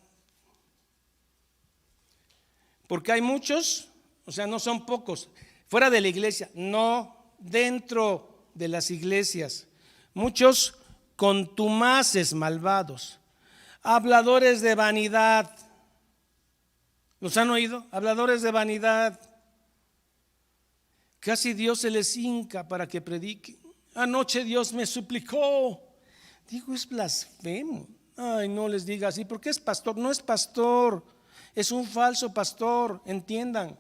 Porque hay muchos, o sea, no son pocos, fuera de la iglesia, no dentro de las iglesias. Muchos contumaces malvados, habladores de vanidad. ¿Los han oído? Habladores de vanidad. Casi Dios se les hinca para que prediquen. Anoche Dios me suplicó. Digo, es blasfemo. Ay, no les diga así, porque es pastor. No es pastor, es un falso pastor, entiendan.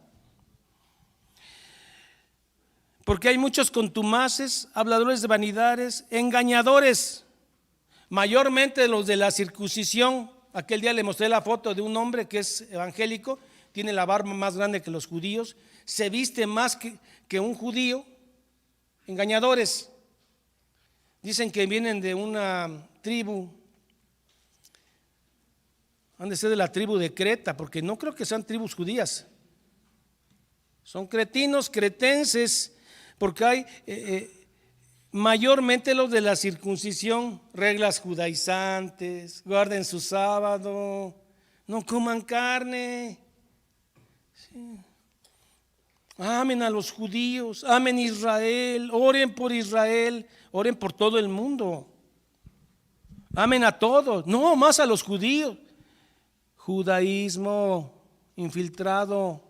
Porque hay muchos contumaces, habladores de vanidades, engañadores, mayormente los de la circuncisión. Aquel día le mostré la foto de un hombre que es evangélico, tiene la barba más grande que los judíos, se viste más que un judío. Engañadores. Dicen que vienen de una tribu, han de ser de la tribu de Creta, porque no creo que sean tribus judías. Son cretinos, cretenses, porque hay mayormente los de la circuncisión, reglas judaizantes, guarden su sábado, no coman carne. Sí. Amen a los judíos, amen Israel, oren por todo el mundo. Amen a todos, no más a los judíos. Judaísmo infiltrado.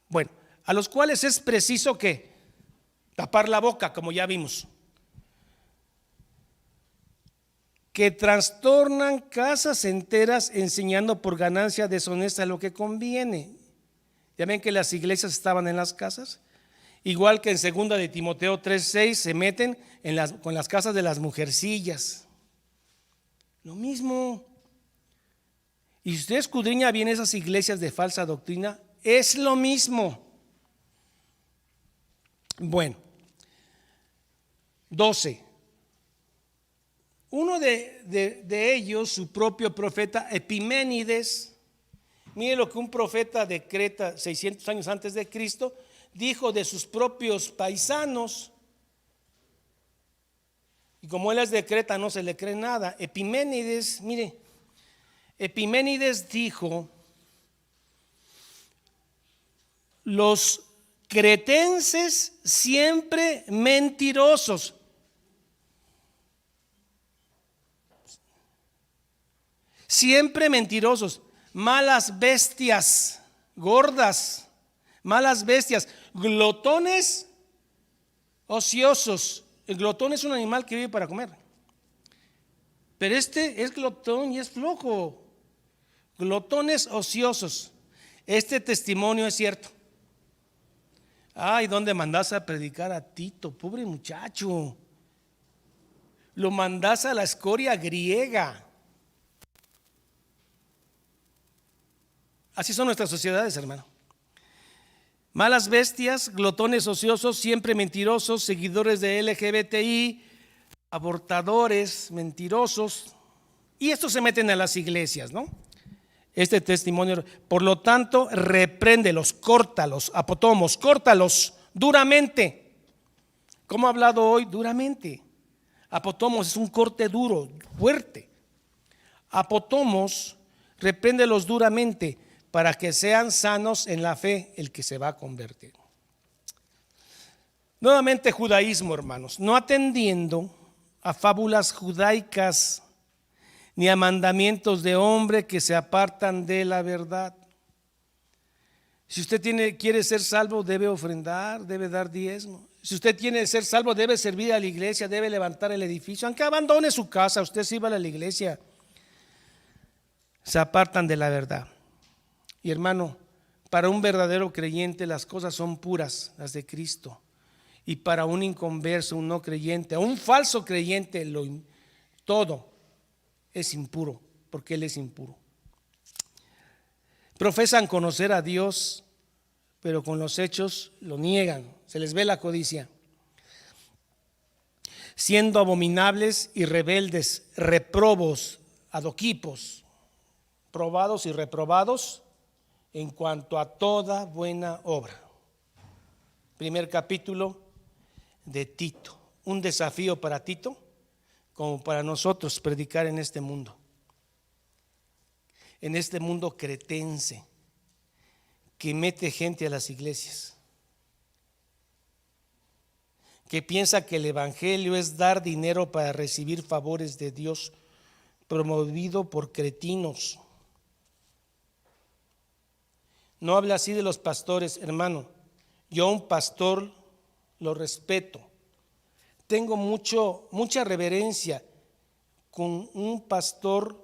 Bueno, a los cuales es preciso que tapar la boca, como ya vimos, que trastornan casas enteras enseñando por ganancia deshonesta lo que conviene. Ya ven que las iglesias estaban en las casas, igual que en 2 de Timoteo 3:6 se meten con las casas de las mujercillas. Lo mismo. Y si usted escudriña bien esas iglesias de falsa doctrina, es lo mismo. Bueno, 12. Uno de ellos, su propio profeta Epiménides, mire lo que un profeta de Creta 600 años antes de Cristo dijo de sus propios paisanos. Y como él es de Creta no se le cree nada. Epiménides, mire, Epiménides dijo los cretenses siempre mentirosos. Siempre mentirosos, malas bestias, gordas, malas bestias, glotones, ociosos. El glotón es un animal que vive para comer, pero este es glotón y es flojo. Glotones ociosos. Este testimonio es cierto. Ay, ¿dónde mandas a predicar a Tito? Pobre muchacho. Lo mandas a la escoria griega. Así son nuestras sociedades, hermano. Malas bestias, glotones ociosos, siempre mentirosos, seguidores de LGBTI, abortadores, mentirosos. Y estos se meten a las iglesias, ¿no? Este testimonio, por lo tanto, repréndelos, córtalos, apotomos, córtalos duramente. ¿Cómo ha hablado hoy? Duramente. Apotomos es un corte duro, fuerte. Apotomos, repréndelos duramente para que sean sanos en la fe el que se va a convertir. Nuevamente judaísmo, hermanos, no atendiendo a fábulas judaicas ni a mandamientos de hombre que se apartan de la verdad. Si usted quiere ser salvo, debe ofrendar, debe dar diezmo. Si usted quiere ser salvo, debe servir a la iglesia, debe levantar el edificio. Aunque abandone su casa, usted sirva a la iglesia. Se apartan de la verdad. Y hermano, para un verdadero creyente las cosas son puras, las de Cristo. Y para un inconverso, un no creyente, un falso creyente, todo es impuro, porque él es impuro. Profesan conocer a Dios, pero con los hechos lo niegan, se les ve la codicia. Siendo abominables y rebeldes, reprobos, adoquipos, probados y reprobados en cuanto a toda buena obra. Primer capítulo de Tito, un desafío para Tito como para nosotros predicar en este mundo cretense que mete gente a las iglesias, que piensa que el evangelio es dar dinero para recibir favores de Dios, promovido por cretinos. No habla así de los pastores, hermano. Yo a un pastor lo respeto. Tengo mucha reverencia con un pastor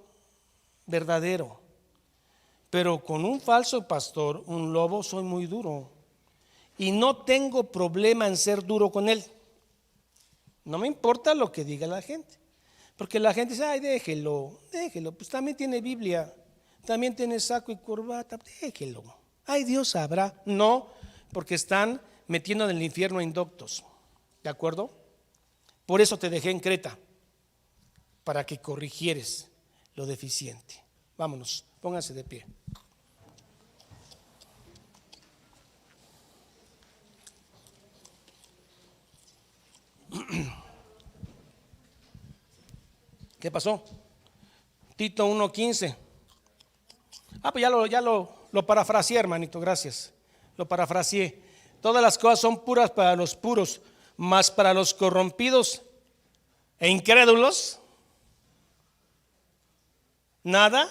verdadero, pero con un falso pastor, un lobo, soy muy duro. Y no tengo problema en ser duro con él. No me importa lo que diga la gente, porque la gente dice, ay, déjelo, pues también tiene Biblia, también tiene saco y corbata, déjelo. Ay, Dios sabrá. No, porque están metiendo en el infierno a indoctos. ¿De acuerdo? Por eso te dejé en Creta, para que corrigieres lo deficiente. Vámonos, pónganse de pie. ¿Qué pasó? Tito 1:15. Pues ya lo parafraseé, hermanito, gracias. Lo parafraseé. Todas las cosas son puras para los puros, mas para los corrompidos e incrédulos, nada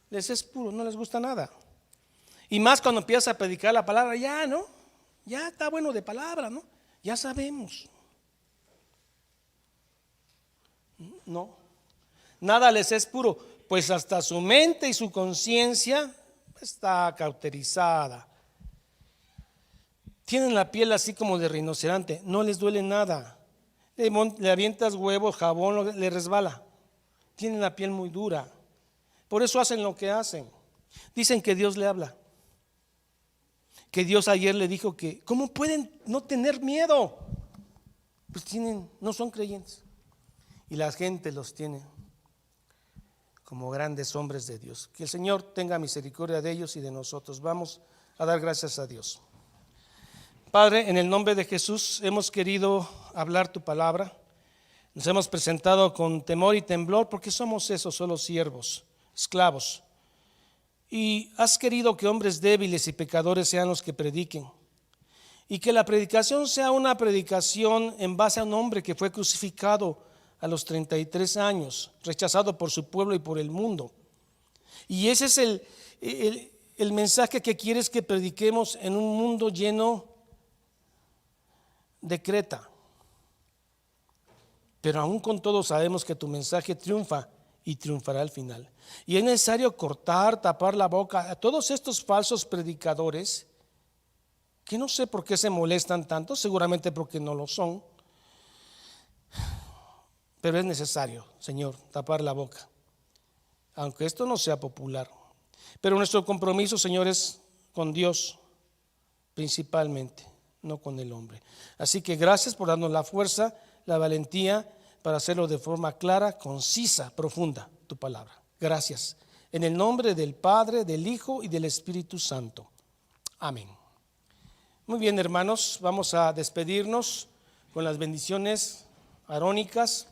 les es puro, no les gusta nada. Y más cuando empiezas a predicar la palabra, ya está bueno de palabra, ¿no? Ya sabemos. No, nada les es puro, pues hasta su mente y su conciencia está cauterizada. Tienen la piel así como de rinoceronte, no les duele nada. Le avientas huevos, jabón, le resbala. Tienen la piel muy dura. Por eso hacen lo que hacen. Dicen que Dios le habla. Que Dios ayer le dijo que, ¿cómo pueden no tener miedo? Pues no son creyentes. Y la gente los tiene como grandes hombres de Dios. Que el Señor tenga misericordia de ellos y de nosotros. Vamos a dar gracias a Dios. Padre, en el nombre de Jesús hemos querido hablar tu palabra. Nos hemos presentado con temor y temblor porque somos esos solo siervos, esclavos. y has querido que hombres débiles y pecadores sean los que prediquen, y que la predicación sea una predicación en base a un hombre que fue crucificado a los 33 años, rechazado por su pueblo y por el mundo. Y ese es el mensaje que quieres que prediquemos en un mundo lleno de Creta. Pero aún con todo sabemos que tu mensaje triunfa y triunfará al final. Y es necesario cortar, tapar la boca a todos estos falsos predicadores que no sé por qué se molestan tanto, seguramente porque no lo son. Pero es necesario, Señor, tapar la boca, aunque esto no sea popular. Pero nuestro compromiso, Señor, es con Dios principalmente, no con el hombre. Así que gracias por darnos la fuerza, la valentía para hacerlo de forma clara, concisa, profunda, tu palabra. Gracias. En el nombre del Padre, del Hijo y del Espíritu Santo. Amén. Muy bien, hermanos, vamos a despedirnos con las bendiciones arónicas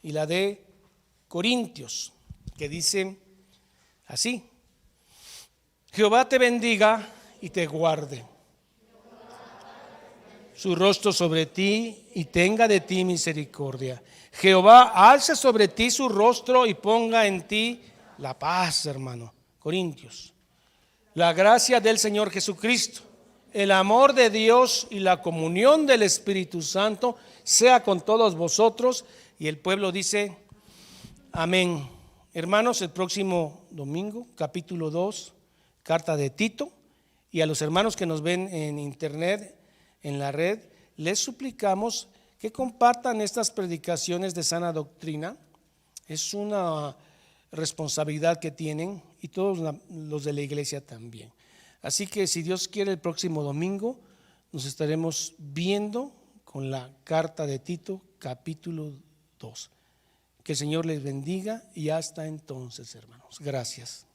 y la de Corintios, que dice así: Jehová te bendiga y te guarde, su rostro sobre ti y tenga de ti misericordia. Jehová alce sobre ti su rostro y ponga en ti la paz, hermano. Corintios. La gracia del Señor Jesucristo, el amor de Dios y la comunión del Espíritu Santo sea con todos vosotros. Y el pueblo dice amén. Hermanos, el próximo domingo, capítulo 2, carta de Tito. Y a los hermanos que nos ven en internet, en la red, les suplicamos que compartan estas predicaciones de sana doctrina. Es una responsabilidad que tienen, y todos los de la iglesia también. Así que si Dios quiere, el próximo domingo nos estaremos viendo con la carta de Tito, capítulo 2. Que el Señor les bendiga y hasta entonces, hermanos. Gracias.